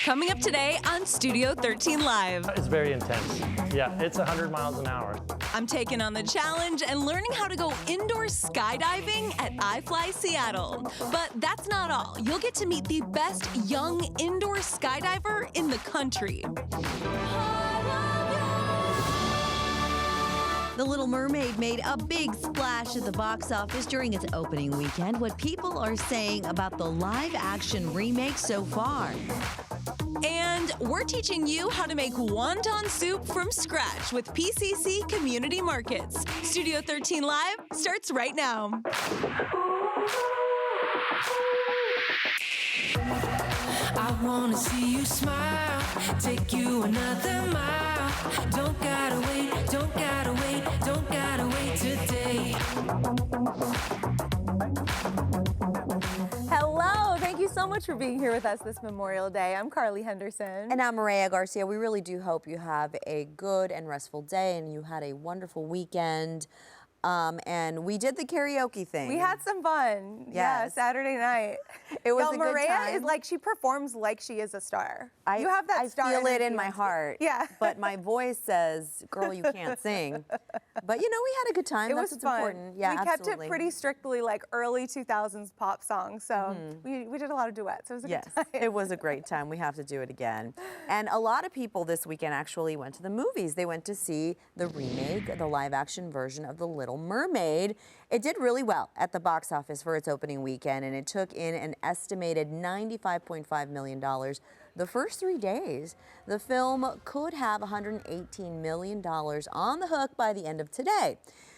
Coming up today on Studio 13 Live. It's very intense. Yeah, it's 100 miles an hour. I'm taking on the challenge and learning how to go indoor skydiving at iFly Seattle. But that's not all. You'll get to meet the best young indoor skydiver in the country. The Little Mermaid made a big splash at the box office during its opening weekend. What people are saying about the live-action remake so far. And we're teaching you how to make wonton soup from scratch with PCC Community Markets. Studio 13 Live starts right now. I wanna see you smile, take you another mile. Don't gotta wait, don't gotta wait, don't gotta wait today. Hello, thank you so much for being here with us this Memorial Day. I'm Carly Henderson. And I'm Mireya Garcia. We really do hope you have a good and restful day and you had a wonderful weekend. And we did the karaoke thing. We had some fun. Yeah, Saturday night. It was a good Mireya time. is like, she performs like she is a star. You have that star. I feel it in my heart. Yeah. But my voice says, girl, you can't sing. But you know, we had a good time. It That's was what's fun. important. Yeah, we kept it pretty strictly like early 2000s pop songs. So we did a lot of duets. It was a good time. It was a great time. We have to do it again. And a lot of people this weekend actually went to the movies. They went to see the remake, the live action version of The Little Mermaid. It did really well at the box office for its opening weekend, and it took in an estimated $95.5 million the first 3 days. The film could have $118 million on the hook by the end of today.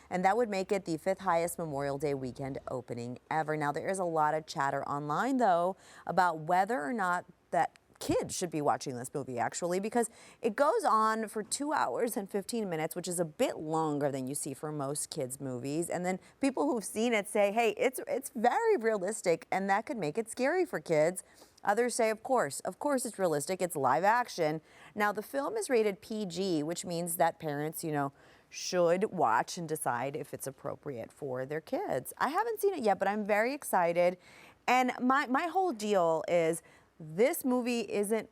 And that would make it the 5th highest Memorial Day weekend opening ever. Now, there is a lot of chatter online, though, about whether or not that kids should be watching this movie, actually, because it goes on for 2 hours and 15 minutes, which is a bit longer than you see for most kids' movies. And then people who've seen it say, hey, it's very realistic, and that could make it scary for kids. Others say, of course it's realistic, it's live action. Now, the film is rated PG, which means that parents, you know, should watch and decide if it's appropriate for their kids. I haven't seen it yet, but I'm very excited. And my whole deal is, this movie isn't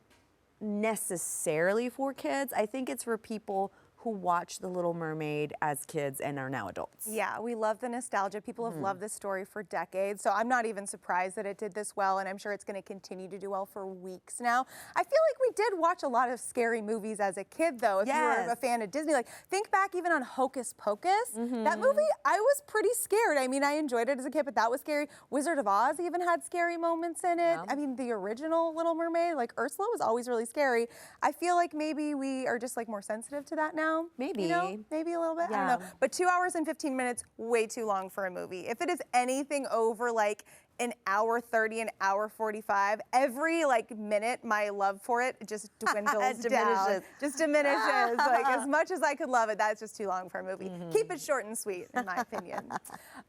necessarily for kids. I think it's for people who watched The Little Mermaid as kids and are now adults. Yeah, we love the nostalgia. People have loved this story for decades, so I'm not even surprised that it did this well, and I'm sure it's going to continue to do well for weeks now. I feel like we did watch a lot of scary movies as a kid, though, if you were a fan of Disney. Like, think back even on Hocus Pocus. That movie, I was pretty scared. I mean, I enjoyed it as a kid, but that was scary. Wizard of Oz even had scary moments in it. I mean, the original Little Mermaid, like Ursula was always really scary. I feel like maybe we are just like more sensitive to that now. Maybe. You know, maybe a little bit. I don't know. But 2 hours and 15 minutes, way too long for a movie. If it is anything over like an hour 30, an hour 45, every like minute, my love for it just dwindles down. Just diminishes. Like, as much as I could love it, that's just too long for a movie. Keep it short and sweet, in my opinion.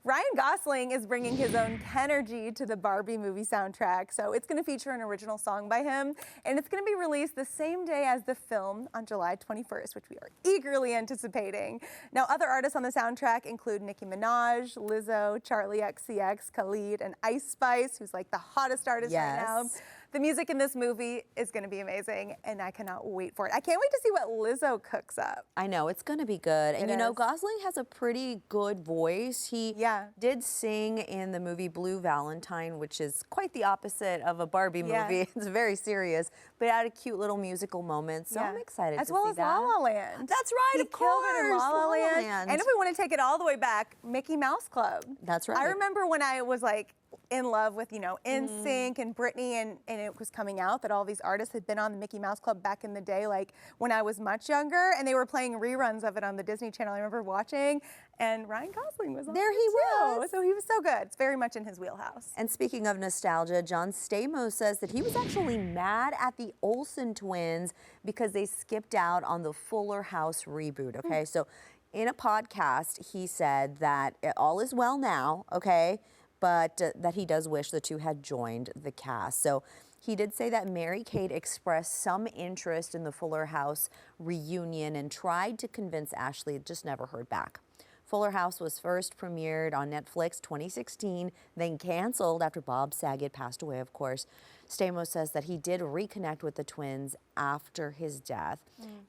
Ryan Gosling is bringing his own Kenergy to the Barbie movie soundtrack. So it's going to feature an original song by him, and it's going to be released the same day as the film on July 21st, which we are eagerly anticipating. Now, other artists on the soundtrack include Nicki Minaj, Lizzo, Charlie XCX, Khalid, and Ice Spice, who's like the hottest artist right now. The music in this movie is going to be amazing, and I cannot wait for it. I can't wait to see what Lizzo cooks up. I know, it's going to be good. And you know, Gosling has a pretty good voice. He did sing in the movie Blue Valentine, which is quite the opposite of a Barbie movie. It's very serious, but it had a cute little musical moment, so I'm excited to see that. As well as La La Land. That's right, of course. He killed it in La La Land. And if we want to take it all the way back, Mickey Mouse Club. That's right. I remember when I was like in love with, you know, NSYNC and Britney, and it was coming out that all these artists had been on the Mickey Mouse Club back in the day, like when I was much younger, and they were playing reruns of it on the Disney Channel. I remember watching, and Ryan Gosling was on there. He was. So he was so good. It's very much in his wheelhouse. And speaking of nostalgia, John Stamos says that he was actually mad at the Olsen twins because they skipped out on the Fuller House reboot, okay? So in a podcast, he said that all is well now, okay? But that he does wish the two had joined the cast. So he did say that Mary-Kate expressed some interest in the Fuller House reunion and tried to convince Ashley, just never heard back. Fuller House was first premiered on Netflix 2016, then canceled after Bob Saget passed away, of course. Stamos says that he did reconnect with the twins after his death.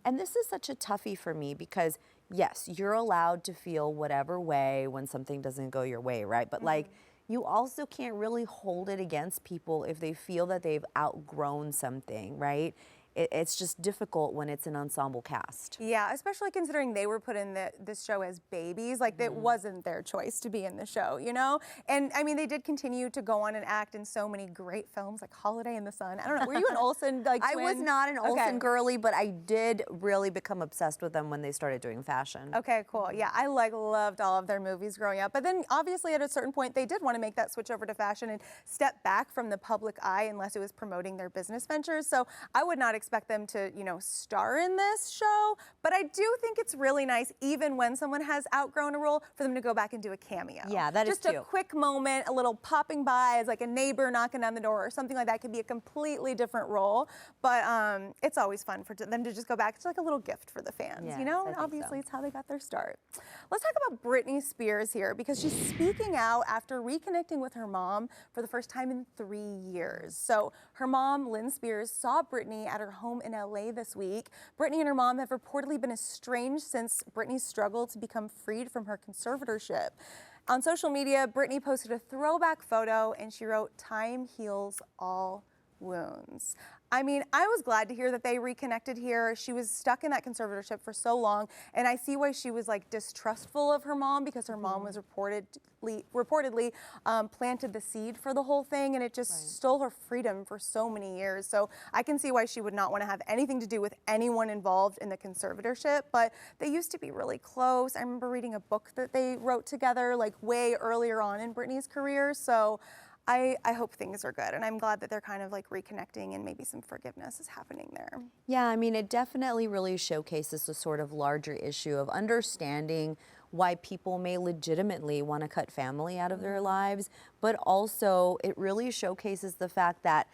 And this is such a toughie for me because, yes, you're allowed to feel whatever way when something doesn't go your way, right? But like, you also can't really hold it against people if they feel that they've outgrown something, right? It's just difficult when it's an ensemble cast. Yeah, especially considering they were put in this show as babies. Like, it wasn't their choice to be in the show, you know? And, I mean, they did continue to go on and act in so many great films, like Holiday in the Sun. I don't know, were you an Olsen, like, I twin? was not an Olsen girly, but I did really become obsessed with them when they started doing fashion. Okay, cool. Yeah, I loved all of their movies growing up. But then obviously at a certain point, they did want to make that switch over to fashion and step back from the public eye unless it was promoting their business ventures. So I would not expect them to, you know, star in this show. But I do think it's really nice, even when someone has outgrown a role, for them to go back and do a cameo. Yeah, that is just a quick moment, a little popping by as like a neighbor knocking down the door or something like that. Could be a completely different role. But it's always fun for them to just go back. It's like a little gift for the fans, you know? And obviously it's how they got their start. Let's talk about Britney Spears here, because she's speaking out after reconnecting with her mom for the first time in 3 years. So her mom, Lynn Spears, saw Britney at her home in LA this week. Britney and her mom have reportedly been estranged since Britney's struggle to become freed from her conservatorship. On social media, Britney posted a throwback photo and she wrote, "Time heals all wounds." I mean, I was glad to hear that they reconnected here. She was stuck in that conservatorship for so long, and I see why she was like distrustful of her mom, because her mom was reportedly planted the seed for the whole thing, and it just stole her freedom for so many years. So I can see why she would not want to have anything to do with anyone involved in the conservatorship, but they used to be really close. I remember reading a book that they wrote together like way earlier on in Britney's career. So I hope things are good, and I'm glad that they're kind of like reconnecting and maybe some forgiveness is happening there. Yeah, I mean, it definitely really showcases the sort of larger issue of understanding why people may legitimately want to cut family out of their lives, but also it really showcases the fact that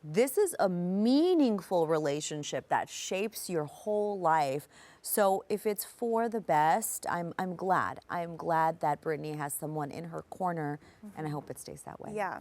this is a meaningful relationship that shapes your whole life. So if it's for the best, I'm glad. I'm glad that Britney has someone in her corner, and I hope it stays that way. Yeah.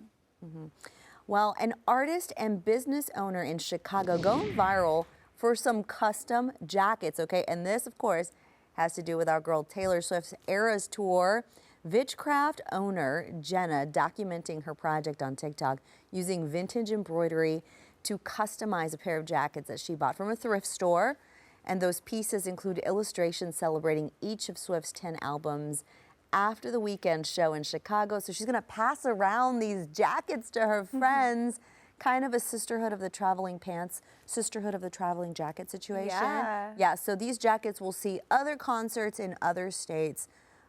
Well, an artist and business owner in Chicago going viral for some custom jackets, okay? And this, of course, has to do with our girl Taylor Swift's Eras Tour. Witchcraft owner Jenna documenting her project on TikTok using vintage embroidery to customize a pair of jackets that she bought from a thrift store. And those pieces include illustrations celebrating each of Swift's 10 albums after the weekend show in Chicago. So she's going to pass around these jackets to her friends. Kind of a sisterhood of the traveling pants, sisterhood of the traveling jacket situation. Yeah, so these jackets will see other concerts in other states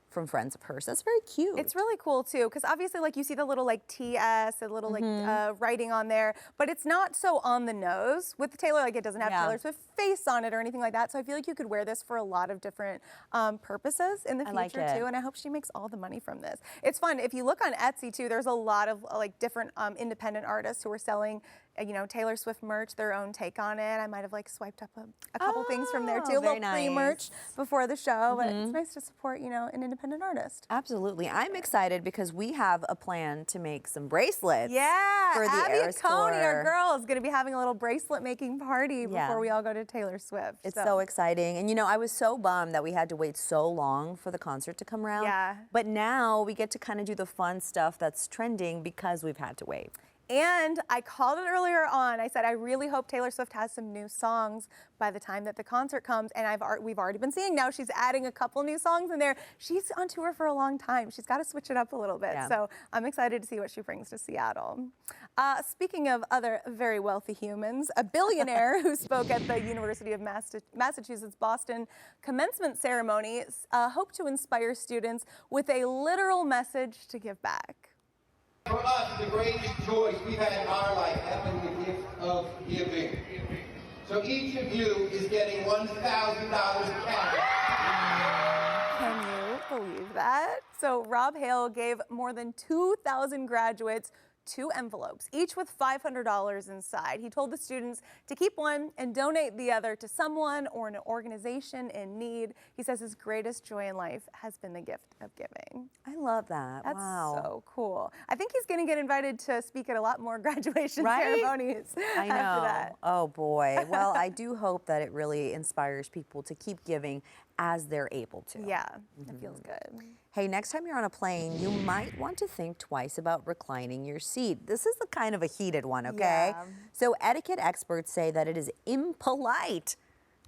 from friends of hers. That's very cute. It's really cool too, because obviously like you see the little like TS, a little like writing on there, but it's not so on the nose. With Taylor, like it doesn't have Taylor Swift face on it or anything like that. So I feel like you could wear this for a lot of different purposes in the future too. And I hope she makes all the money from this. It's fun. If you look on Etsy too, there's a lot of like different independent artists who are selling you know, Taylor Swift merch, their own take on it. I might have like swiped up a couple things from there too, a little pre-merch before the show. But it's nice to support, you know, an independent artist. Absolutely. I'm excited because we have a plan to make some bracelets. Yeah, for the Abby Eras Coney, Tour. our girl, is going to be having a little bracelet making party before we all go to Taylor Swift. It's so exciting. And you know, I was so bummed that we had to wait so long for the concert to come around. Yeah. But now we get to kind of do the fun stuff that's trending because we've had to wait. And I called it earlier on. I said, I really hope Taylor Swift has some new songs by the time that the concert comes. And we've already been seeing now she's adding a couple new songs in there. She's on tour for a long time. She's got to switch it up a little bit. Yeah. So I'm excited to see what she brings to Seattle. Speaking of other very wealthy humans, a billionaire who spoke at the University of Massachusetts Boston commencement ceremony hoped to inspire students with a literal message to give back. For us, the greatest choice we've had in our life has been the gift of giving. So each of you is getting $1,000 cash. Can you believe that? So Rob Hale gave more than 2,000 graduates 2 envelopes, each with $500 inside. He told the students to keep one and donate the other to someone or an organization in need. He says his greatest joy in life has been the gift of giving. I love that. That's wow. so cool. I think he's going to get invited to speak at a lot more graduation Right? ceremonies I know. after that. Oh boy. Well, I do hope that it really inspires people to keep giving as they're able to. Yeah, it feels good. Hey, next time you're on a plane, you might want to think twice about reclining your seat. This is the kind of a heated one, okay? Yeah. So etiquette experts say that it is impolite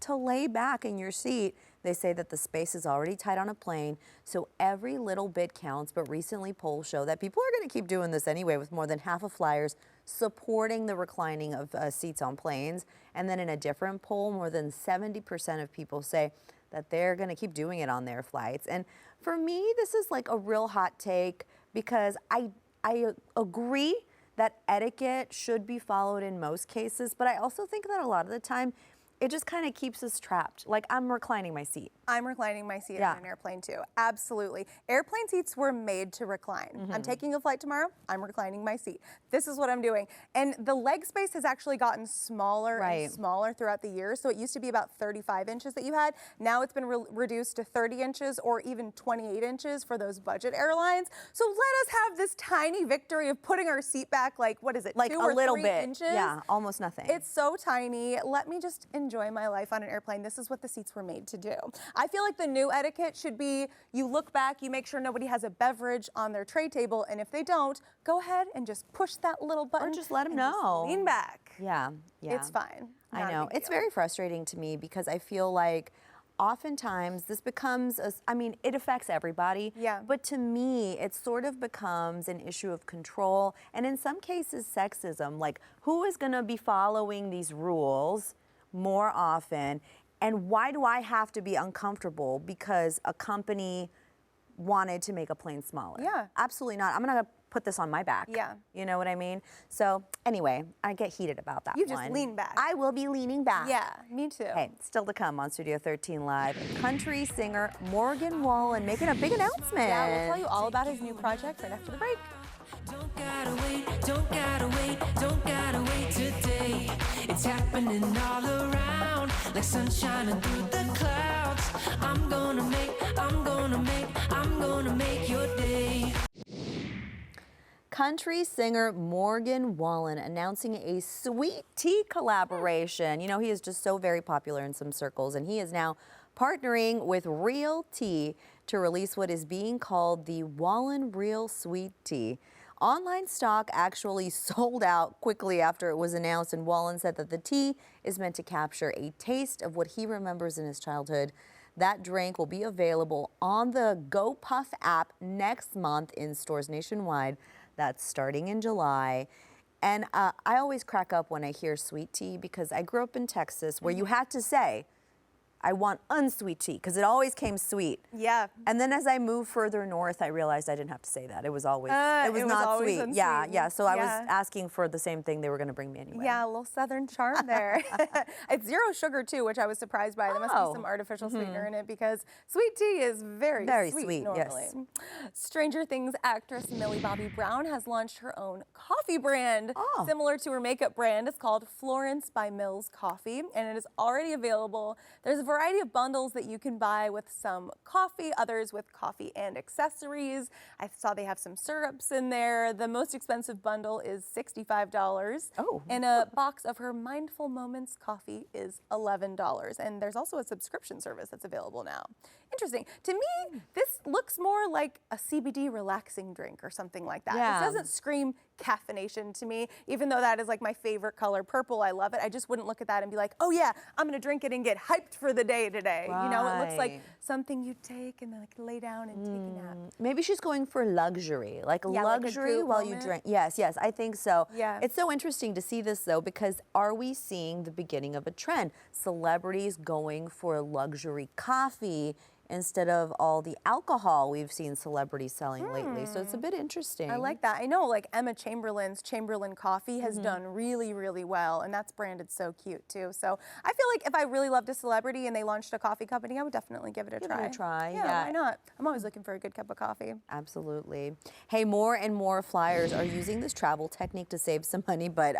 to lay back in your seat. They say that the space is already tight on a plane, so every little bit counts. But recently polls show that people are going to keep doing this anyway, with more than half of flyers supporting the reclining of seats on planes. And then in a different poll, more than 70% of people say that they're going to keep doing it on their flights. And for me, this is like a real hot take, because I agree that etiquette should be followed in most cases, but I also think that a lot of the time it just kind of keeps us trapped. Like, I'm reclining my seat. I'm reclining my seat Yeah. on an airplane too. Absolutely. Airplane seats were made to recline. I'm taking a flight tomorrow. I'm reclining my seat. This is what I'm doing. And the leg space has actually gotten smaller Right. and smaller throughout the years. So it used to be about 35 inches that you had. Now it's been reduced to 30 inches or even 28 inches for those budget airlines. So let us have this tiny victory of putting our seat back, like, what is it, Like 2 a or little 3 bit. inches? Yeah, almost nothing. It's so tiny. Let me just enjoy my life on an airplane. This is what the seats were made to do. I feel like the new etiquette should be, you look back, you make sure nobody has a beverage on their tray table, and if they don't, go ahead and just push that little button. Or just let 'em and just know. lean back. Yeah, yeah. It's fine. I Not a know. big It's deal. very frustrating to me, because I feel like oftentimes this becomes, I mean, it affects everybody. Yeah. But to me, it sort of becomes an issue of control, and in some cases, sexism. Like, who is going to be following these rules more often? And why do I have to be uncomfortable because a company wanted to make a plane smaller? Yeah. Absolutely not. I'm going to put this on my back. Yeah. You know what I mean? So anyway, I get heated about that You one. just lean back. I will be leaning back. Yeah, me too. Hey, still to come on Studio 13 Live, country singer Morgan Wallen making a big announcement. Yeah, we'll tell you all about his new project right after the break. Don't gotta wait, don't gotta wait, don't gotta wait today. It's happening all around, like sunshine through the clouds. I'm gonna make your day. Country singer Morgan Wallen announcing a sweet tea collaboration. You know, he is just so very popular in some circles, and he is now partnering with Real Tea to release what is being called the Wallen Real Sweet Tea. Online stock actually sold out quickly after it was announced, and Wallen said that the tea is meant to capture a taste of what he remembers in his childhood. That drink will be available on the Go Puff app next month in stores nationwide. That's starting in July. And I always crack up when I hear sweet tea, because I grew up in Texas where you had to say, I want unsweet tea, because it always came sweet. Yeah. And then as I moved further north, I realized I didn't have to say that. It was always, it was it was not always sweet. Yeah, unsweet. yeah. So I was Yeah. asking for the same thing they were going to bring me anyway. Yeah, a little southern charm there. It's 0 sugar too, which I was surprised by. There must be some artificial sweetener in it, because sweet tea is very sweet, normally. yes. Stranger Things actress Millie Bobby Brown has launched her own coffee brand, similar to her makeup brand. It's called Florence by Mills Coffee, and it is already available. There's a variety of bundles that you can buy with some coffee, others with coffee and accessories. I saw they have some syrups in there. The most expensive bundle is $65. Oh. And a box of her Mindful Moments coffee is $11. And there's also a subscription service that's available now. Interesting. To me, this looks more like a CBD relaxing drink or something like that. Yeah. This doesn't scream caffeination to me, even though that is like my favorite color, purple. I love it. I just wouldn't look at that and be like, oh yeah, I'm gonna drink it and get hyped for the day today. You know, it looks like Right. something you take and then like lay down and take a nap. Maybe she's going for luxury, like Yeah, like a luxury goop while you moment. drink. Yes, yes, I think so. Yeah. It's so interesting to see this though, because are we seeing the beginning of a trend? Celebrities going for luxury coffee instead of all the alcohol we've seen celebrities selling lately. So it's a bit interesting. I like that. I know like Emma Chamberlain's Chamberlain Coffee has done really, really well, and that's branded so cute too. So I feel like if I really loved a celebrity and they launched a coffee company, I would definitely give it a try. Give it a try, Yeah, why not? I'm always looking for a good cup of coffee. Absolutely. Hey, more and more flyers are using this travel technique to save some money, but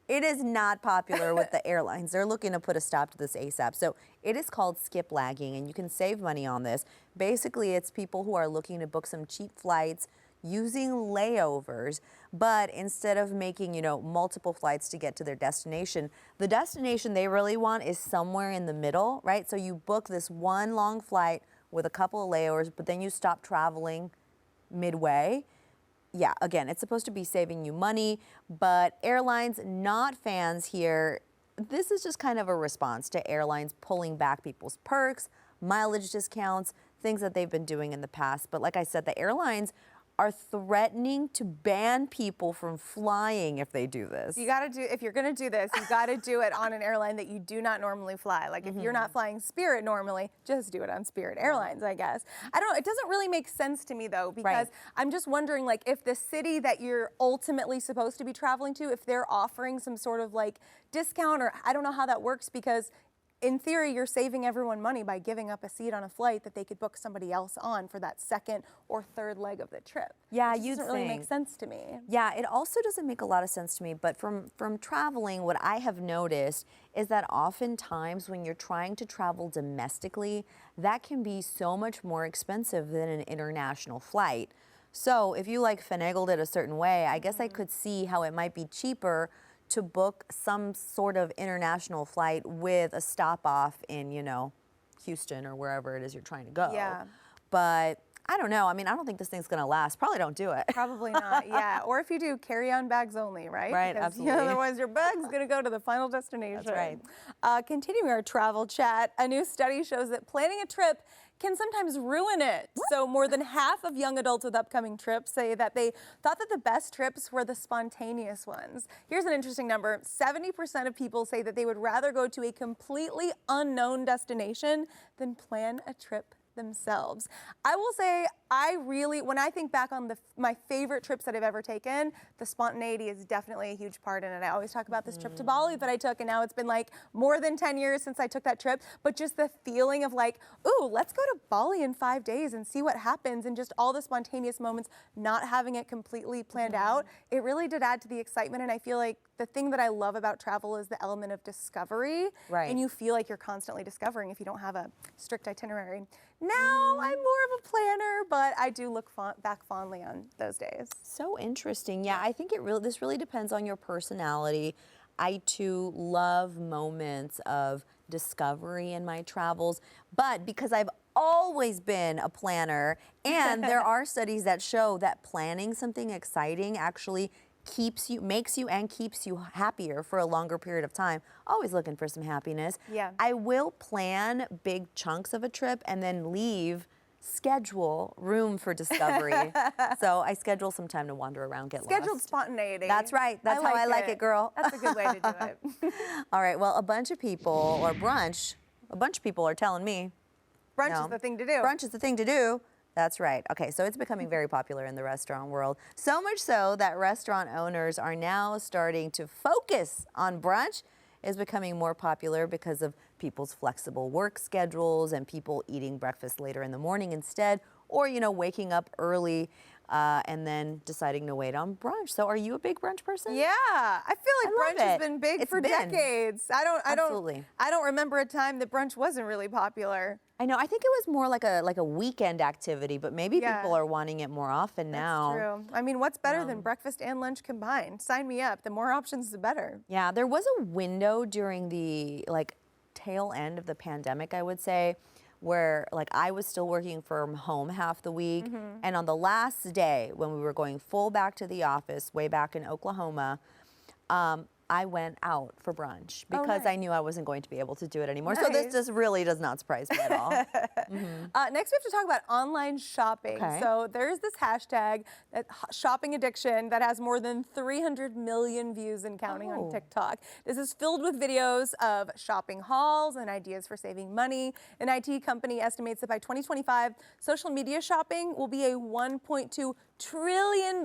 it is not popular with the airlines. They're looking to put a stop to this ASAP. So it is called skip lagging, and you can save money on this. Basically, it's people who are looking to book some cheap flights using layovers, but instead of making, multiple flights to get to their destination, the destination they really want is somewhere in the middle, right? So you book this one long flight with a couple of layovers, but then you stop traveling midway. Yeah, again, it's supposed to be saving you money, but airlines not fans here. This is just kind of a response to airlines pulling back people's perks, mileage discounts, things that they've been doing in the past. But like I said, the airlines are threatening to ban people from flying if they do this. You gotta do, if you're gonna do this, you gotta do it on an airline that you do not normally fly. Like if you're not flying Spirit normally, just do it on Spirit Airlines, I guess. I don't know, it doesn't really make sense to me though, because I'm just wondering like if the city that you're ultimately supposed to be traveling to, if they're offering some sort of like discount, or I don't know how that works, because in theory, you're saving everyone money by giving up a seat on a flight that they could book somebody else on for that second or third leg of the trip. Yeah, It doesn't really make sense to me. Yeah, it also doesn't make a lot of sense to me, but from traveling, what I have noticed is that oftentimes when you're trying to travel domestically, that can be so much more expensive than an international flight. So if you like finagled it a certain way, I guess I could see how it might be cheaper to book some sort of international flight with a stop off in, Houston or wherever it is you're trying to go. Yeah. But I don't know. I mean, I don't think this thing's gonna last. Probably don't do it. Probably not, yeah. Or if you do, carry-on bags only, right? Right, Because, absolutely. otherwise your bag's gonna go to the final destination. That's right. Continuing our travel chat, a new study shows that planning a trip can sometimes ruin it. So more than half of young adults with upcoming trips say that they thought that the best trips were the spontaneous ones. Here's an interesting number. 70% of people say that they would rather go to a completely unknown destination than plan a trip themselves. I will say, when I think back on my favorite trips that I've ever taken, the spontaneity is definitely a huge part in it. I always talk about this trip to Bali that I took, and now it's been like more than 10 years since I took that trip, but just the feeling of like, ooh, let's go to Bali in 5 days and see what happens, and just all the spontaneous moments, not having it completely planned out, it really did add to the excitement. And I feel like the thing that I love about travel is the element of discovery. Right. And you feel like you're constantly discovering if you don't have a strict itinerary. Now I'm more of a planner, but I do look back fondly on those days. So interesting. Yeah, I think this really depends on your personality. I too love moments of discovery in my travels, but because I've always been a planner, and there are studies that show that planning something exciting actually makes you and keeps you happier for a longer period of time. Always looking for some happiness. Yeah. I will plan big chunks of a trip and then schedule room for discovery. So I schedule some time to wander around, get Scheduled lost. spontaneity. That's right. That's how I like it, girl. That's a good way to do it. All right, well, a bunch of people are telling me. Brunch is the thing to do. Brunch is the thing to do. That's right. Okay, so it's becoming very popular in the restaurant world. So much so that restaurant owners are now starting to focus on brunch. Is becoming more popular because of people's flexible work schedules and people eating breakfast later in the morning instead, or waking up early and then deciding to wait on brunch. So are you a big brunch person? Yeah, I feel like brunch has been big for decades. I don't remember a time that brunch wasn't really popular. I know. I think it was more like a weekend activity, but maybe people are wanting it more often now. That's true. I mean, what's better than breakfast and lunch combined? Sign me up. The more options, the better. Yeah, there was a window during the tail end of the pandemic, I would say, where I was still working from home half the week, and on the last day when we were going full back to the office, way back in Oklahoma, I went out for brunch because nice. I knew I wasn't going to be able to do it anymore. So this just really does not surprise me at all. Next, we have to talk about online shopping. Okay. So there's this hashtag, shopping addiction, that has more than 300 million views and counting on TikTok. This is filled with videos of shopping hauls and ideas for saving money. An IT company estimates that by 2025, social media shopping will be a $1.2 trillion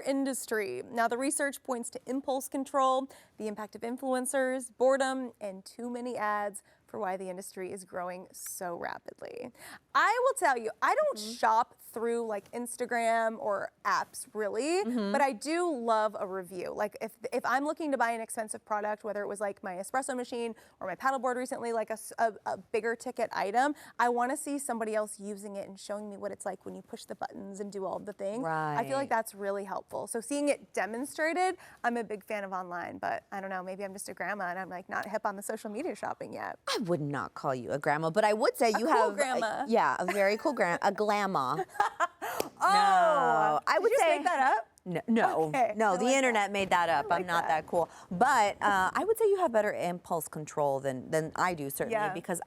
industry. Now, the research points to impulse control, the impact of influencers, boredom, and too many ads for why the industry is growing so rapidly. I will tell you, I don't shop through like Instagram or apps really, but I do love a review. Like if I'm looking to buy an expensive product, whether it was like my espresso machine or my paddleboard recently, like a bigger ticket item, I want to see somebody else using it and showing me what it's like when you push the buttons and do all of the things. Right. I feel like that's really helpful. So seeing it demonstrated, I'm a big fan of online, but I don't know, maybe I'm just a grandma and I'm like not hip on the social media shopping yet. I would not call you a grandma, but I would say you cool have grandma. Yeah, a very cool grandma, a glamma. Oh, No, I would did you say just make that up? No, Okay, no, I the like internet made that up. like I'm not that. that cool. But I would say you have better impulse control than I do, certainly, Yeah. because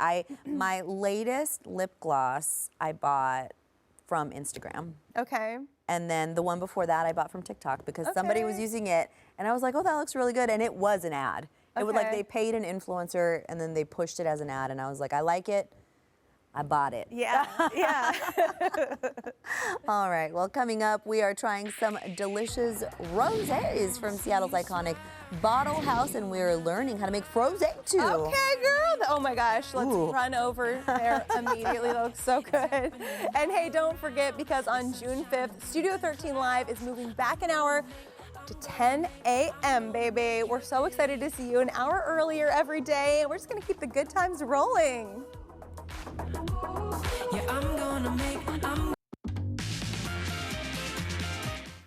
my latest lip gloss I bought from Instagram. Okay. And then the one before that I bought from TikTok because somebody was Okay. using it and I was like, oh, that looks really good. And it was an ad. It was like Okay. they paid an influencer and then they pushed it as an ad and I was like, I like it. I bought it. Yeah, yeah. All right, well, coming up, we are trying some delicious rosés from Seattle's iconic Bottle House, and we're learning how to make frosé too. Okay, girl. Oh my gosh, let's Ooh. run over there immediately. That looks so good. And hey, don't forget, because on June 5th, Studio 13 Live is moving back an hour to 10 a.m., baby. We're so excited to see you an hour earlier every day, and we're just gonna keep the good times rolling. Yeah, I'm gonna make,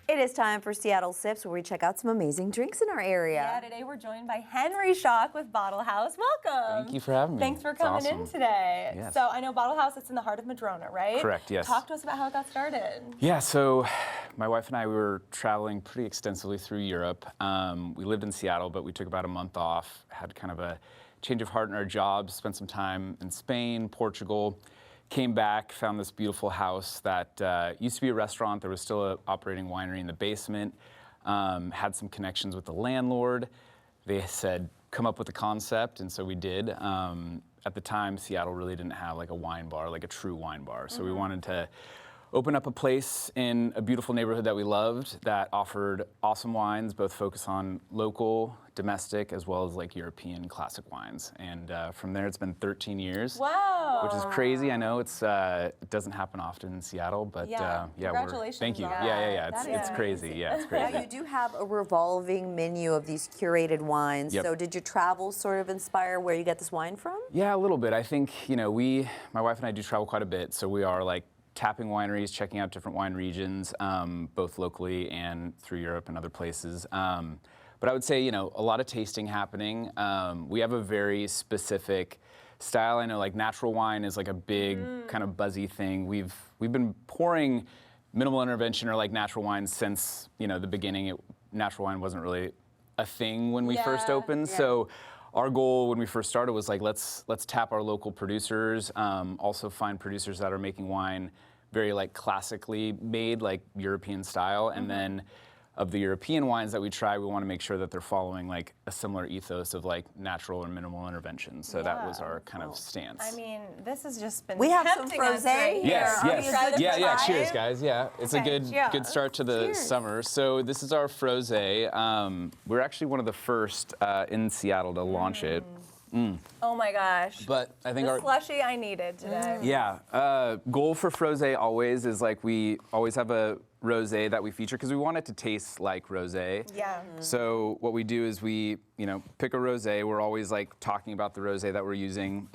It is time for Seattle Sips, where we check out some amazing drinks in our area. Yeah, today we're joined by Henry Schock with Bottle House. Welcome. Thank you for having me. Thanks for It's coming in awesome. today. Yes. So I know Bottle House, it's in the heart of Madrona, right? Correct, yes. Talk to us about how it got started. Yeah, so my wife and I, we were traveling pretty extensively through Europe. We lived in Seattle, but we took about a month off, had kind of a change of heart in our jobs, spent some time in Spain, Portugal, came back, found this beautiful house that used to be a restaurant. There was still an operating winery in the basement. Had some connections with the landlord. They said, come up with a concept, and so we did. At the time, Seattle really didn't have like a wine bar, like a true wine bar. So we wanted to open up a place in a beautiful neighborhood that we loved that offered awesome wines, both focus on local, domestic, as well as like European classic wines. And from there, it's been 13 years. Wow. Which is crazy. I know it doesn't happen often in Seattle, but Yeah. Congratulations. Thank you. on Yeah. that. It's crazy. Yeah, it's crazy. Now, you do have a revolving menu of these curated wines. Yep. So did your travels sort of inspire where you get this wine from? Yeah, a little bit. I think, my wife and I do travel quite a bit, so we are like tapping wineries, checking out different wine regions, both locally and through Europe and other places. But I would say, a lot of tasting happening. We have a very specific style. I know like natural wine is like a big kind of buzzy thing. We've been pouring minimal intervention or like natural wines since, the beginning. Natural wine wasn't really a thing when we first opened. Yeah. So our goal when we first started was like, let's tap our local producers, also find producers that are making wine very like classically made, like European style. And then of the European wines that we try, we want to make sure that they're following like a similar ethos of like natural or minimal intervention. So that was our kind of stance. I mean, this has just been We have some tempting us frosé right here. here. Yes, Are we yes. excited to Yeah, try? cheers, guys. Yeah, it's a Okay, good cheers. start to the summer. So this is our frosé. We're actually one of the first in Seattle to launch it. Oh my gosh. But I think the our slushy I needed today. Yeah, goal for frosé always is like we always have a rosé that we feature because we want it to taste like rosé. Yeah. So what we do is we, pick a rosé. We're always like talking about the rosé that we're using.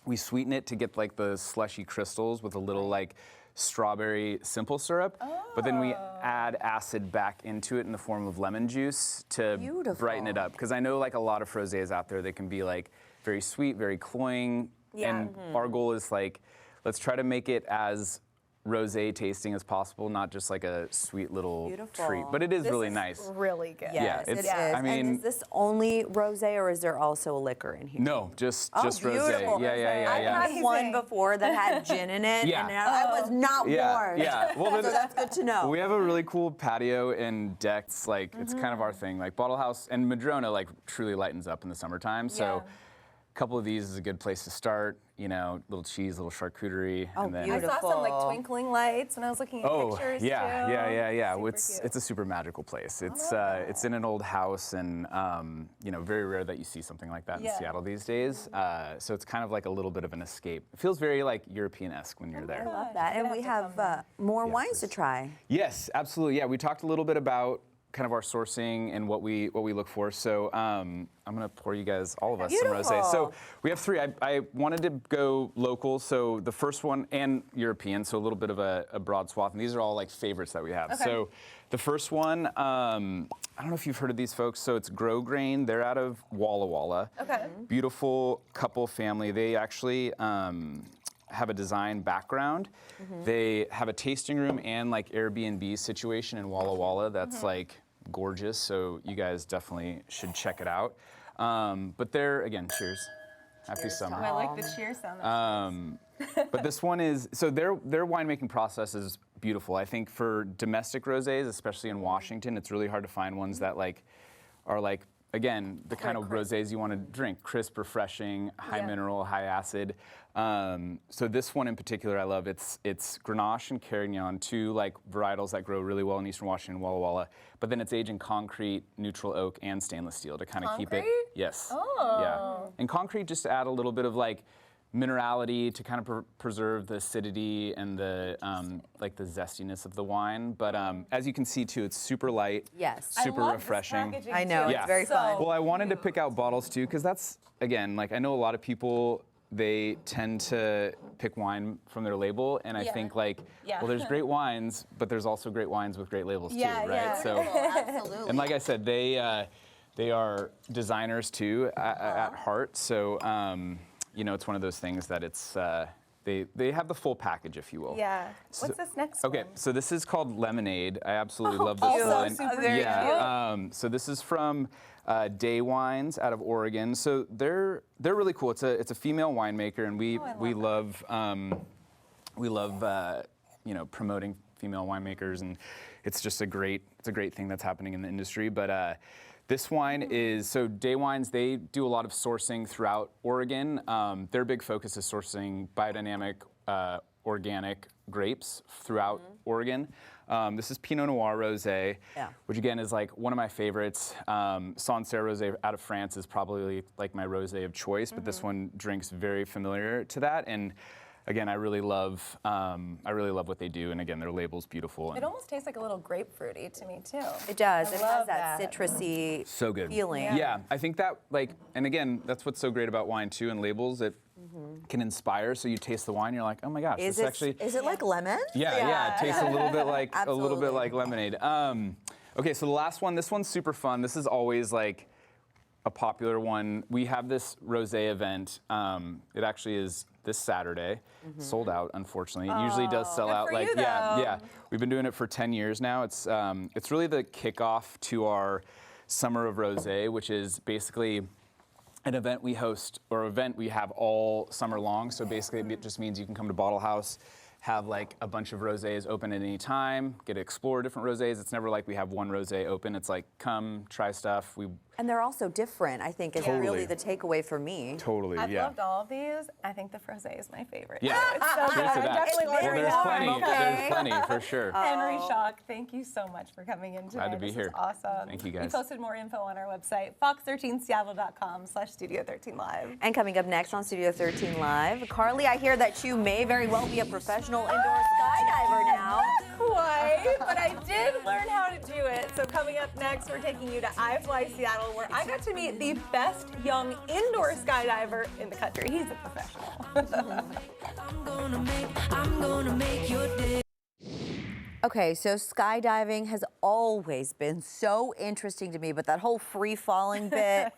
We sweeten it to get like the slushy crystals with a little like strawberry simple syrup. But then we add acid back into it in the form of lemon juice to brighten it up. Because I know like a lot of frosés out there, they can be like very sweet, very cloying. Yeah. And our goal is like, let's try to make it as rosé tasting as possible, not just like a sweet little Beautiful. treat. But it is This really is nice. really good. Yes, Yeah, it is. it's- I mean- and is this only rosé, or is there also a liquor in here? No, just Oh, rosé. beautiful. Yeah. I've had one before that had gin in it, Yeah. and I was not warned. Yeah. Well, So that's good to know. We have a really cool patio and decks. Like it's kind of our thing. Like Bottle House and Madrona like truly lightens up in the summertime. So a couple of these is a good place to start. You know, little cheese, little charcuterie, and then I saw some like Beautiful. twinkling lights when I was looking at pictures too. yeah. Super It's cute. it's a super magical place. It's in an old house, and you know, very rare that you see something like that in Seattle these days. So it's kind of like a little bit of an escape. It feels very like European-esque when you're there. I love that. And we have more wines to try. Yes, absolutely. Yeah, we talked a little bit about kind of our sourcing and what we look for. So I'm gonna pour you guys, all of us, some rosé. So we have three. I wanted to go local. So the first one, and European, so a little bit of a broad swath. And these are all like favorites that we have. So the first one, I don't know if you've heard of these folks. So it's Grow Grain. They're out of Walla Walla. Okay. Beautiful couple family. They actually have a design background. They have a tasting room and like Airbnb situation in Walla Walla that's like gorgeous. So you guys definitely should check it out. But they're, again, cheers. Happy summer. I like the cheer sound. But this one is, so their winemaking process is beautiful. I think for domestic rosés, especially in Washington, it's really hard to find ones that like are like, again, the kind of rosés you want to drink, crisp, refreshing, high mineral, high acid. So this one in particular I love. It's Grenache and Carignan, two like varietals that grow really well in Eastern Washington, Walla Walla. But then it's aged in concrete, neutral oak, and stainless steel to kind of keep it. Yes. Oh. Yeah. And concrete just to add a little bit of like minerality to kind of preserve the acidity and the like the zestiness of the wine. But as you can see too, it's super light. Yes. Super refreshing. I know, Yeah. it's very fun. Well, I wanted to pick out bottles too, because that's, again, like I know a lot of people, they tend to pick wine from their label, and I think like, well, there's great wines, but there's also great wines with great labels too, right? So, Absolutely. and like I said, they are designers too at heart. So, you know, it's one of those things that it's they have the full package, if you will. Yeah. What's this next Okay, one? so this is called Lemonade. I absolutely love this also one. super Yeah. So this is from Day Wines out of Oregon. So they're really cool. It's a female winemaker, and we love you know, promoting female winemakers, and it's just a great thing that's happening in the industry. But this wine is, so Day Wines, they do a lot of sourcing throughout Oregon. Their big focus is sourcing biodynamic, organic grapes throughout Oregon. This is Pinot Noir Rosé, which again is like one of my favorites. Sancerre Rosé out of France is probably like my rosé of choice, but this one drinks very familiar to that. And again, I really love what they do, and again, their label's beautiful. It almost tastes like a little grapefruity to me too. It does. I It love has that that. citrusy So good. feeling. Yeah, I think that like, and again, that's what's so great about wine too, and labels. It can inspire. So you taste the wine, you're like, oh my gosh, Is this it, actually. is it like lemon? Yeah, it tastes a little bit like Absolutely. lemonade. Okay, so the last one, this one's super fun. This is always like a popular one. We have this rosé event. It actually is this Saturday. Sold out, unfortunately. It usually does sell out. for Like, you, yeah. We've been doing it for 10 years now. It's really the kickoff to our Summer of Rosé, which is basically an event we host, or event we have all summer long. So basically it just means you can come to Bottle House, have like a bunch of rosés open at any time, get to explore different rosés. It's never like we have one rosé open. It's like, come, try stuff. And they're also different, I think, is really the takeaway for me. Totally, I've yeah. loved all of these. I think the frosé is my favorite. Yeah, It's so good. cheers to I'm that. definitely Well, ordering there's more. plenty. Okay. There's plenty for sure. Henry Schock, thank you so much for coming in today. Glad to be This here. is awesome. Thank you, We guys. posted more info on our website, fox13seattle.com/Studio13Live. And coming up next on Studio 13 Live, Carly, I hear that you may very well be a professional indoor skydiver now. Quite, but I did learn how to do it. So coming up next, we're taking you to iFly Seattle, where I got to meet the best young indoor skydiver in the country. He's a professional. I'm gonna make your day. Okay, so skydiving has always been so interesting to me, but that whole free falling bit,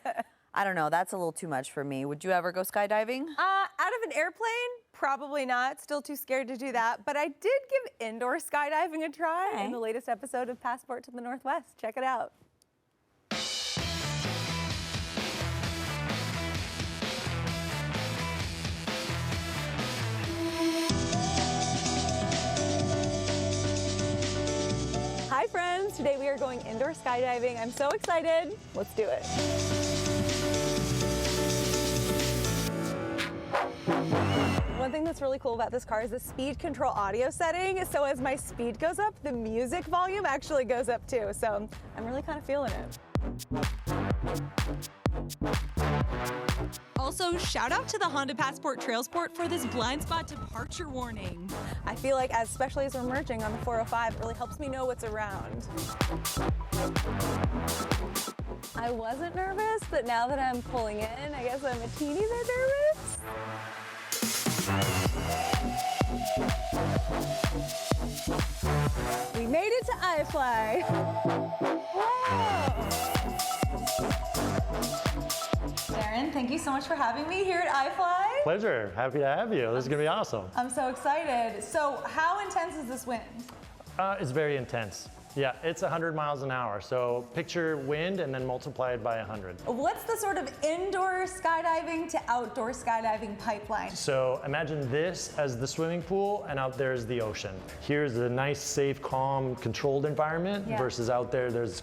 I don't know, that's a little too much for me. Would you ever go skydiving? Out of an airplane? Probably not. Still too scared to do that. But I did give indoor skydiving a try in the latest episode of Passport to the Northwest. Check it out. Hi friends, today we are going indoor skydiving. I'm so excited. Let's do it. One thing that's really cool about this car is the speed control audio setting. So as my speed goes up, the music volume actually goes up too. So I'm really kind of feeling it. Also, shout out to the Honda Passport Trailsport for this blind spot departure warning. I feel like, especially as we're merging on the 405, it really helps me know what's around. I wasn't nervous, but now that I'm pulling in, I guess I'm a teeny bit nervous. We made it to iFly. Wow. Darren, thank you so much for having me here at iFly. Pleasure. Happy to have you. This is going to be awesome. I'm so excited. So how intense is this wind? It's very intense. Yeah, it's 100 miles an hour. So picture wind and then multiply it by 100. What's the sort of indoor skydiving to outdoor skydiving pipeline? So imagine this as the swimming pool and out there is the ocean. Here's a nice, safe, calm, controlled environment versus out there there's,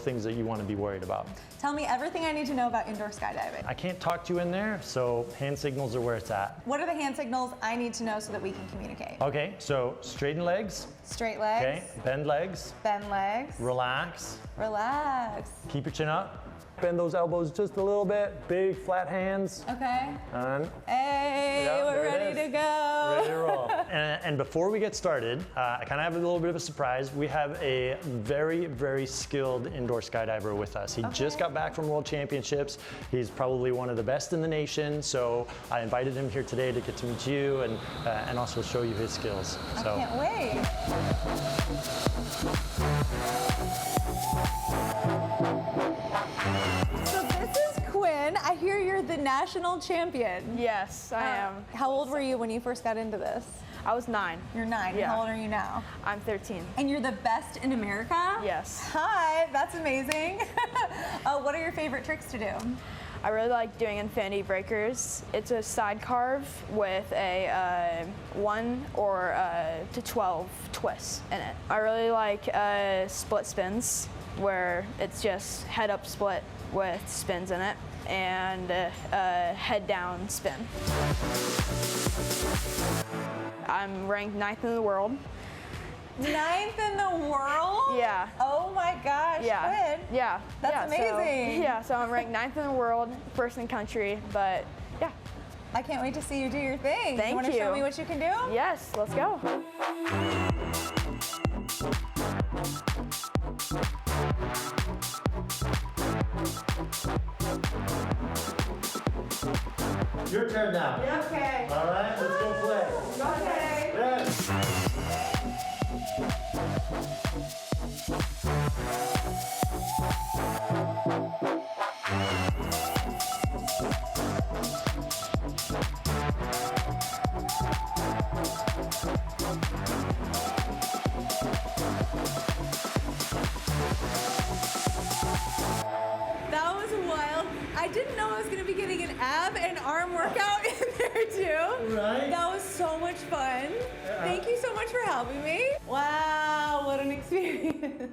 things that you want to be worried about. Tell me everything I need to know about indoor skydiving. I can't talk to you in there, so hand signals are where it's at. What are the hand signals I need to know so that we can communicate? Okay, so straighten legs. Straight legs. Okay, bend legs. Bend legs. Relax. Relax. Keep your chin up. Bend those elbows just a little bit. Big, flat hands. Okay. And hey, we're ready to go. Ready to roll. and before we get started, I kind of have a little bit of a surprise. We have a very, very skilled indoor skydiver with us. He just got back from World Championships. He's probably one of the best in the nation. So I invited him here today to get to meet you and also show you his skills. So. I can't wait. So this is Quinn. I hear you're the national champion. Yes, I am. How old were you when you first got into this? I was 9. You're 9. Yeah. How old are you now? I'm 13. And you're the best in America? Yes. Hi, that's amazing. What are your favorite tricks to do? I really like doing infinity breakers. It's a side carve with a 1 or to 12 twists in it. I really like split spins, where it's just head up split with spins in it, and head down spin. I'm ranked 9th in the world. 9th in the world? Yeah. Oh my gosh, Yeah. Quinn. Yeah. That's amazing. So I'm ranked 9th in the world, 1st in the country, but yeah. I can't wait to see you do your thing. Thank you. Want to show me what you can do? Yes, let's go. Your turn now. Okay. All right, let's go play. Okay. Yes. That was wild. I didn't know I was going to be getting an ab and arm workout in there too. Right. That was so much fun. Thank you so much for helping me. Wow, what an experience.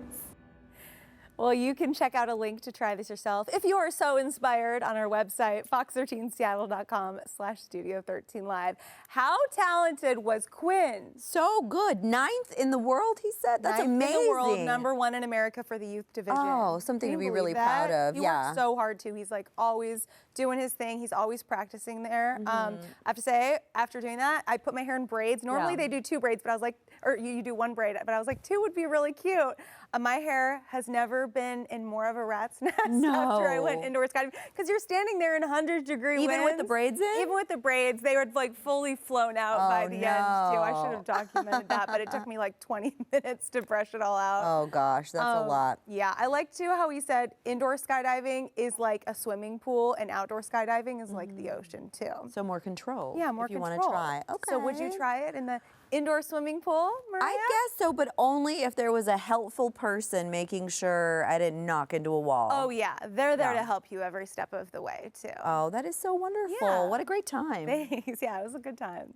Well, you can check out a link to try this yourself if you are so inspired on our website, fox13seattle.com/studio13live. How talented was Quinn? So good. 9th in the world, he said? That's 9th amazing. in the world, #1 in America for the youth division. Oh, something Can to you be really believe that? proud of. He Yeah. works so hard too. He's like always doing his thing. He's always practicing there. I have to say, after doing that, I put my hair in braids. Normally they do 2 braids, but I was like, or you do 1 braid, but I was like 2 would be really cute. My hair has never been in more of a rat's nest No. after I went indoor skydiving. Because you're standing there in 100-degree winds. Even with the braids in? Even with the braids, they were like fully flown out by the end too. I should have documented that, but it took me like 20 minutes to brush it all out. Oh gosh, that's a lot. Yeah, I like too how he said indoor skydiving is like a swimming pool and outdoor skydiving is like the ocean too. So more control. Yeah, more if you control. want to try. Okay. So would you try it in the indoor swimming pool, Mireya? I guess so, but only if there was a helpful person making sure I didn't knock into a wall. Oh yeah, they're there to help you every step of the way too. Oh, that is so wonderful. Yeah. What a great time. Thanks. Yeah, it was a good time.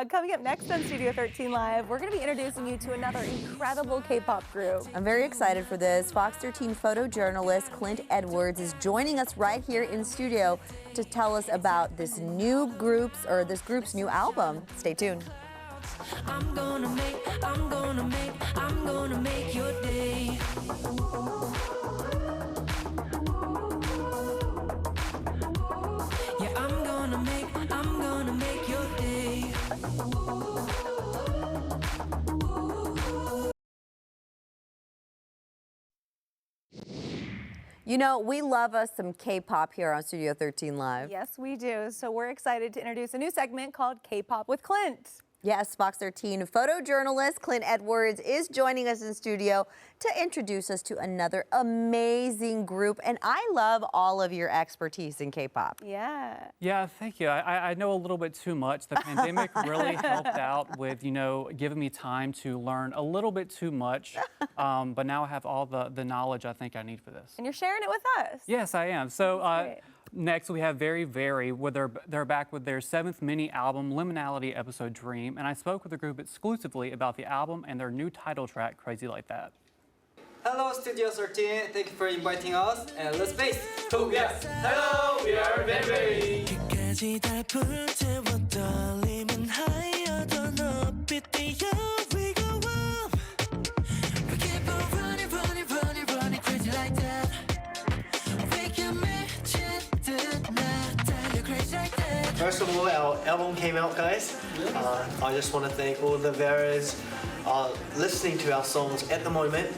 Coming up next on Studio 13 Live, we're going to be introducing you to another incredible K-pop group. I'm very excited for this. Fox 13 photojournalist Clint Edwards is joining us right here in studio to tell us about this group's new album. Stay tuned. I'm gonna make your day. Yeah, I'm gonna make your day. You know, we love us some K-pop here on Studio 13 Live. Yes, we do. So we're excited to introduce a new segment called K-pop with Clint. Yes, Fox 13 photojournalist Clint Edwards is joining us in studio to introduce us to another amazing group. And I love all of your expertise in K-pop. Yeah. Yeah, thank you. I know a little bit too much. The pandemic really helped out with, giving me time to learn a little bit too much. But now I have all the knowledge I think I need for this. And you're sharing it with us. Yes, I am. So next we have Very Very, where they're back with their 7th mini album, Liminality Episode Dream. And I spoke with the group exclusively about the album and their new title track, Crazy Like That. Hello, Studio 13. Thank you for inviting us. And let's face it. Yes. Hello, we are Very Very. First of all, our album came out, guys. I just want to thank all the Veras listening to our songs at the moment,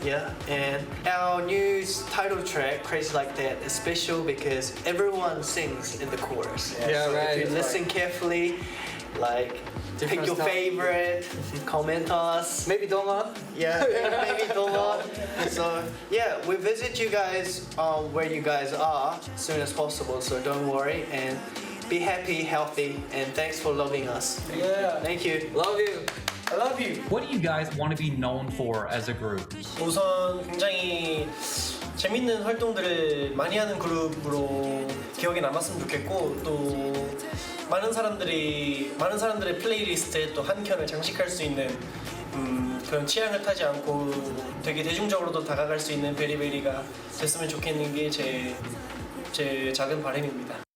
and our new title track, Crazy Like That, is special because everyone sings in the chorus. Yeah, so right. if you listen carefully, pick your favorite, comment us. Maybe don't love. Yeah, maybe don't love. So yeah, we visit you guys where you guys are as soon as possible, so don't worry and be happy, healthy, and thanks for loving us. Yeah. Thank you. Love you. I love you. What do you guys want to be known for as a group? 우선 굉장히 재밌는 활동들을 많이 하는 그룹으로 기억에 남았으면 좋겠고 또 많은 사람들의 플레이리스트에 또 한 켠을 장식할 수 있는 그런 취향을 타지 않고 되게 대중적으로도 다가갈 수 있는 베리베리가 됐으면 좋겠는 게 제 작은 바람입니다.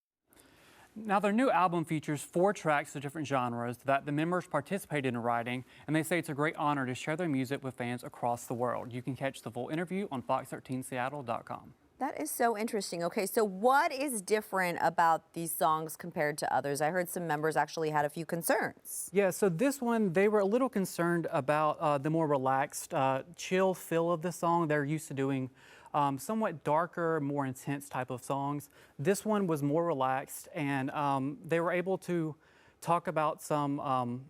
Now, their new album features 4 tracks of different genres that the members participated in writing, and they say it's a great honor to share their music with fans across the world. You can catch the full interview on fox13seattle.com. That is so interesting. Okay, so what is different about these songs compared to others? I heard some members actually had a few concerns. Yeah, so this one, they were a little concerned about the more relaxed, chill feel of the song. They're used to doing somewhat darker, more intense type of songs. This one was more relaxed, and they were able to talk about some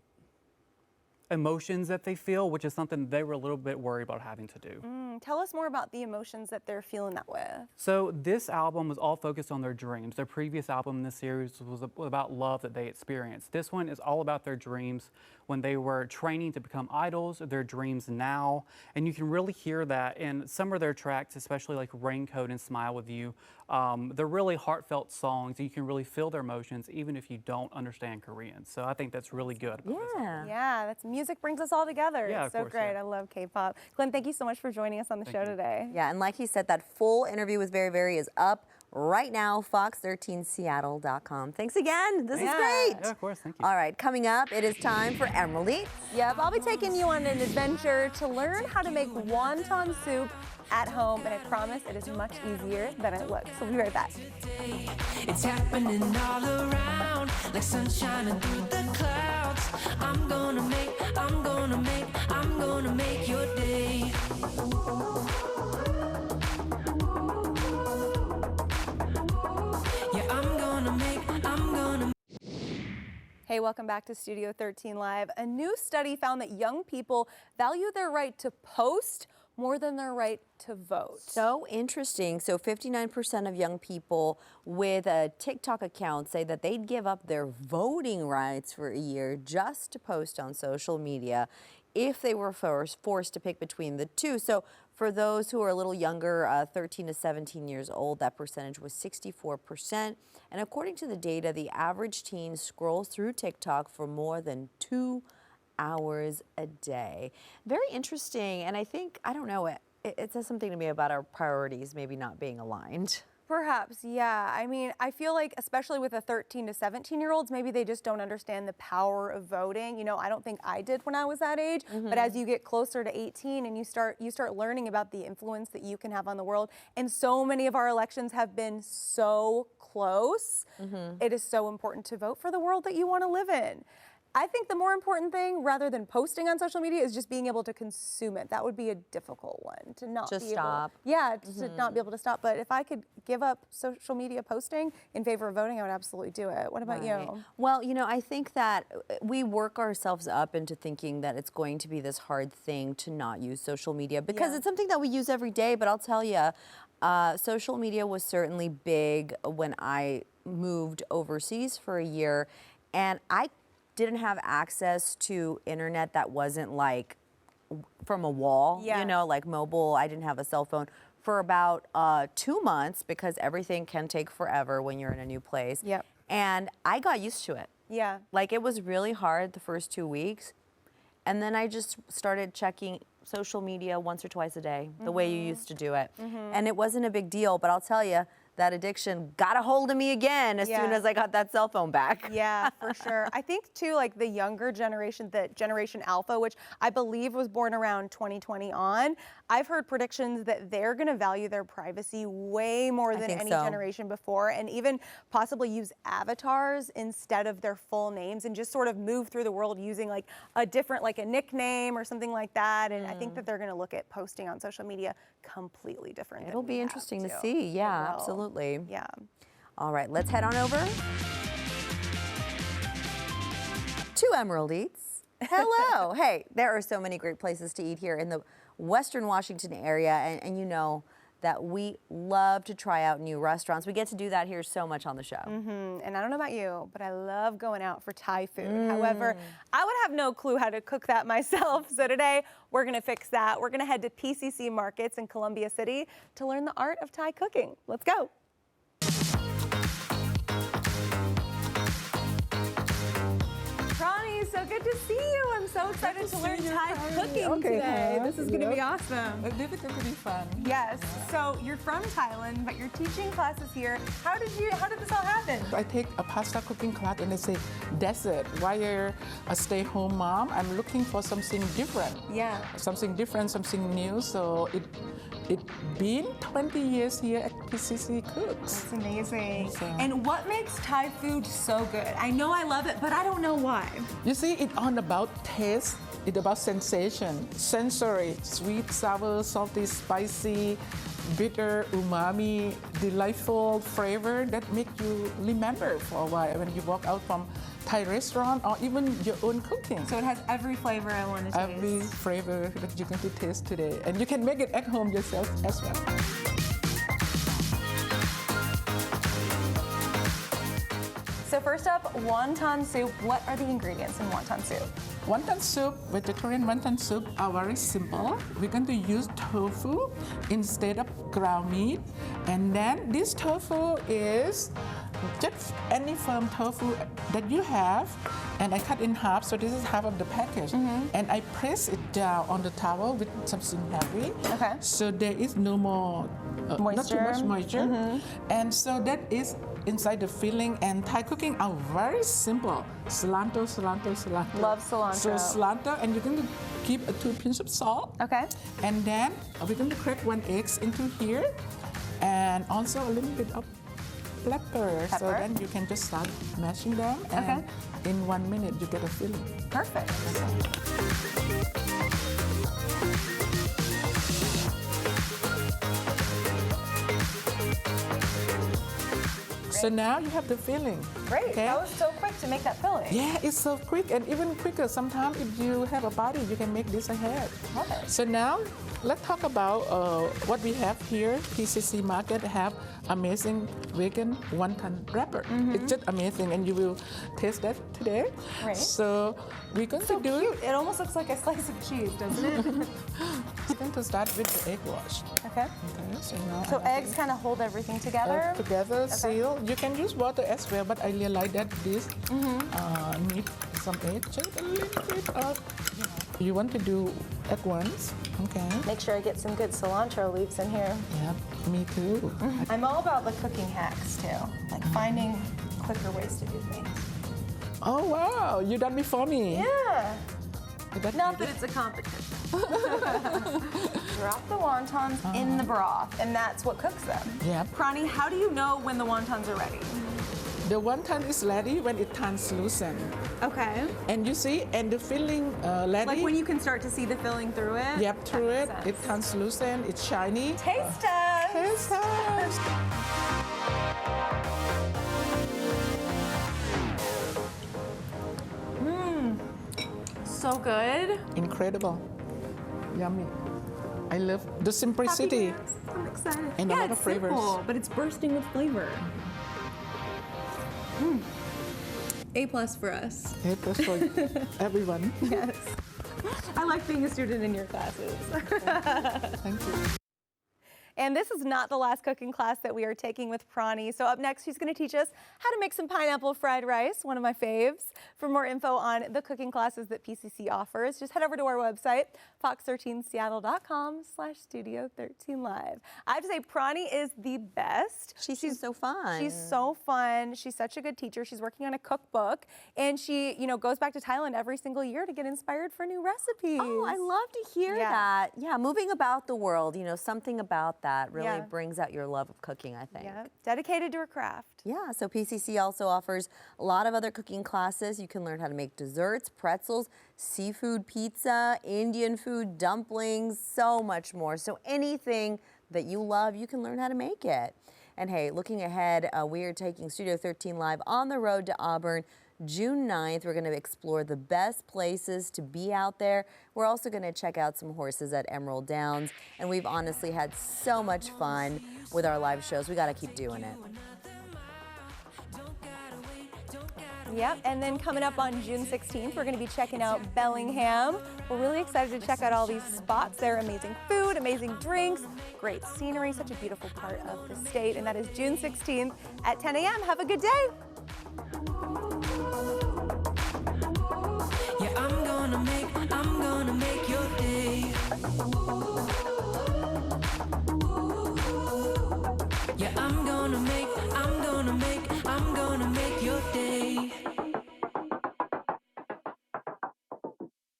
emotions that they feel, which is something they were a little bit worried about having to do. Tell us more about the emotions that they're feeling that with. So this album was all focused on their dreams. Their previous album in the series was about love that they experienced. This one is all about their dreams when they were training to become idols, their dreams now. And you can really hear that in some of their tracks, especially like Raincoat and Smile With You. They're really heartfelt songs, and you can really feel their emotions even if you don't understand Korean. So I think that's really good about this album. Yeah, that's music brings us all together. Yeah, it's so great. I love K-pop. Glenn, thank you so much for joining us on the show today. Yeah, and like he said, that full interview with Very Very is up right now, fox13seattle.com. Thanks again. This is great. Yeah, of course. Thank you. All right, coming up, it is time for Emerald Eats. Yep, I'll be taking you on an adventure to learn how to make wonton soup at home, and I promise it is much easier than it looks. We'll be right back. It's happening all around, like sunshine through the clouds. I'm gonna make your day. Hey, welcome back to Studio 13 Live. A new study found that young people value their right to post more than their right to vote. So interesting. So 59% of young people with a TikTok account say that they'd give up their voting rights for a year just to post on social media if they were forced to pick between the two. So for those who are a little younger, 13 to 17 years old, that percentage was 64%. And according to the data, the average teen scrolls through TikTok for more than 2 hours a day. Very interesting. And I think, I don't know, it says something to me about our priorities maybe not being aligned. Perhaps, yeah. I mean, I feel like especially with the 13 to 17-year-olds, maybe they just don't understand the power of voting. You know, I don't think I did when I was that age, but as you get closer to 18 and you start learning about the influence that you can have on the world, and so many of our elections have been so close, it is so important to vote for the world that you want to live in. I think the more important thing, rather than posting on social media, is just being able to consume it. That would be a difficult one to not Just be stop. able. Yeah, to not be able to stop. But if I could give up social media posting in favor of voting, I would absolutely do it. What about you? Well, you know, I think that we work ourselves up into thinking that it's going to be this hard thing to not use social media because it's something that we use every day. But I'll tell you, social media was certainly big when I moved overseas for a year, and I didn't have access to internet that wasn't like from a wall, you know, like mobile. I didn't have a cell phone for about 2 months because everything can take forever when you're in a new place. Yep. And I got used to it. Yeah. Like it was really hard the first 2 weeks. And then I just started checking social media once or twice a day, the way you used to do it. And it wasn't a big deal, but I'll tell you, that addiction got a hold of me again as soon as I got that cell phone back. Yeah, for sure. I think too, like the younger generation, the Generation Alpha, which I believe was born around 2020 on, I've heard predictions that they're going to value their privacy way more than any generation before, and even possibly use avatars instead of their full names and just sort of move through the world using like a different, like a nickname or something like that. And I think that they're going to look at posting on social media completely different. It'll be interesting to see. Yeah, absolutely. Yeah. All right, let's head on over to Emerald Eats. Hello. Hey, there are so many great places to eat here in the Western Washington area, and you know that we love to try out new restaurants. We get to do that here so much on the show. And I don't know about you, but I love going out for Thai food. However, I would have no clue how to cook that myself. So today, we're gonna fix that. We're gonna head to PCC Markets in Columbia City to learn the art of Thai cooking. Let's go. Ronnie, so good to see you. I'm so excited to learn Thai cooking today. This is going to be awesome. This is going to be fun. Yes. So you're from Thailand, but you're teaching classes here. How did this all happen? I take a pasta cooking class and I say, that's it. While you're a stay-home mom, I'm looking for something different. Yeah. Something different, something new. So it's been 20 years here at PCC Cooks. That's amazing. And what makes Thai food so good? I know I love it, but I don't know why. You see, it's all about taste. It's about sensation, sensory, sweet, sour, salty, spicy, bitter, umami, delightful flavor that make you remember for a while when you walk out from Thai restaurant or even your own cooking. So it has every flavor I want to taste. Every flavor that you're going to taste today. And you can make it at home yourself as well. So first up, wonton soup. What are the ingredients in wonton soup? Wonton soup, vegetarian wonton soup, are very simple. We're going to use tofu instead of ground meat. And then this tofu is just any firm tofu that you have. And I cut in half, so this is half of the package. And I press it down on the towel with something heavy. Okay. So there is no more, not too much moisture. And so that is inside the filling, and Thai cooking are very simple. Cilantro, cilantro, cilantro. Love cilantro. So cilantro, and you're going to keep 2 pinches of salt. Okay. And then we're going to crack 1 egg into here, and also a little bit of pepper. So then you can just start mashing them, and in 1 minute you get a filling. Perfect. So now you have the filling. Great. Okay? That was so quick to make that filling. Yeah, it's so quick and even quicker. Sometimes if you have a party, you can make this ahead. Love it. So now let's talk about what we have here. PCC Market have amazing vegan wonton wrapper. It's just amazing, and you will taste that today. Right. So we're going So to do. cute. It almost looks like a slice of cheese, doesn't it? We're going to start with the egg wash. Okay. Okay. So now So eggs kind of hold everything together. together, seal. You can use water as well, but I really like that this need some egg. Just a little bit of. You want to do at once, okay? Make sure I get some good cilantro leaves in here. Yeah, me too. I'm all about the cooking hacks too, like finding quicker ways to do things. Oh wow, you done before me. Yeah. That Not that it's a competition. Drop the wontons in the broth, and that's what cooks them. Yeah. Prani, how do you know when the wontons are ready? The wonton is ready when it translucent. Okay. And you see, and the filling ready. Like when you can start to see the filling through it? Yep, through it. That makes It's translucent, it's shiny. Taste test! Taste test! So good. Incredible. Yummy. I love the simplicity. I'm excited. And a lot of flavors. Simple, but it's bursting with flavor. A+ for us. It was for everyone. Yes. I like being a student in your classes. Thank you. And this is not the last cooking class that we are taking with Prani. So up next, she's going to teach us how to make some pineapple fried rice, one of my faves. For more info on the cooking classes that PCC offers, just head over to our website, fox13seattle.com/studio13live. I have to say, Prani is the best. She's so fun. She's so fun. She's such a good teacher. She's working on a cookbook, and she, goes back to Thailand every single year to get inspired for new recipes. Oh, I love to hear that. Yeah, moving about the world, something about that really brings out your love of cooking, I think. Yeah, dedicated to her craft. Yeah, so PCC also offers a lot of other cooking classes. You can learn how to make desserts, pretzels, seafood pizza, Indian food, dumplings, so much more. So anything that you love, you can learn how to make it. And hey, looking ahead, we are taking Studio 13 Live on the road to Auburn June 9th. We're going to explore the best places to be out there. We're also going to check out some horses at Emerald Downs. And we've honestly had so much fun with our live shows. We got to keep doing it. Yep, and then coming up on June 16th, we're going to be checking out Bellingham. We're really excited to check out all these spots. There are amazing food, amazing drinks, great scenery, such a beautiful part of the state. And that is June 16th at 10 a.m. Have a good day. Yeah, I'm gonna make